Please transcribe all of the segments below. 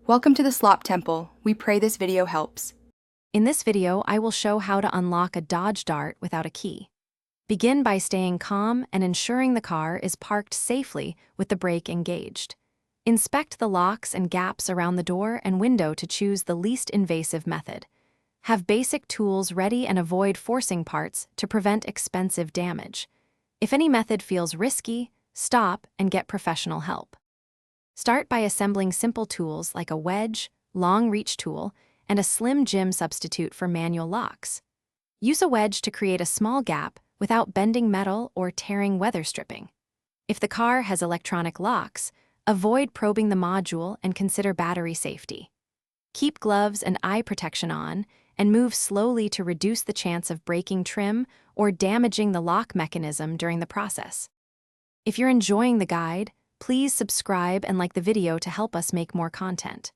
Welcome to the Slop Temple. We pray this video helps. In this video, I will show how to unlock a Dodge Dart without a key. Begin by staying calm and ensuring the car is parked safely with the brake engaged. Inspect the locks and gaps around the door and window to choose the least invasive method. Have basic tools ready and avoid forcing parts to prevent expensive damage. If any method feels risky, stop and get professional help. Start by assembling simple tools like a wedge, long reach tool, and a slim jim substitute for manual locks. Use a wedge to create a small gap without bending metal or tearing weather stripping. If the car has electronic locks, avoid probing the module and consider battery safety. Keep gloves and eye protection on and move slowly to reduce the chance of breaking trim or damaging the lock mechanism during the process. If you're enjoying the guide, please subscribe and like the video to help us make more content.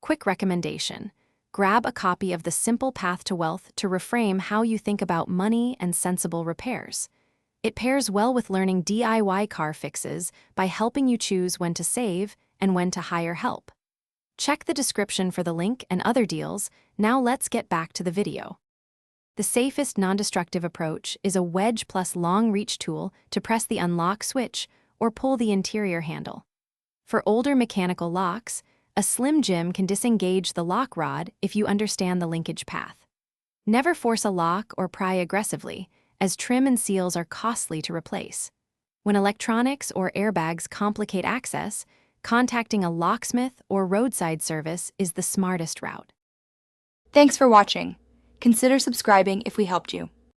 Quick recommendation: grab a copy of The Simple Path to Wealth to reframe how you think about money and sensible repairs. It pairs well with learning DIY car fixes by helping you choose when to save and when to hire help. Check the description for the link and other deals. Now let's get back to the video. The safest non-destructive approach is a wedge plus long reach tool to press the unlock switch or pull the interior handle. For older mechanical locks, a slim jim can disengage the lock rod if you understand the linkage path. Never force a lock or pry aggressively, as trim and seals are costly to replace. When electronics or airbags complicate access, contacting a locksmith or roadside service is the smartest route. Thanks for watching. Consider subscribing if we helped you.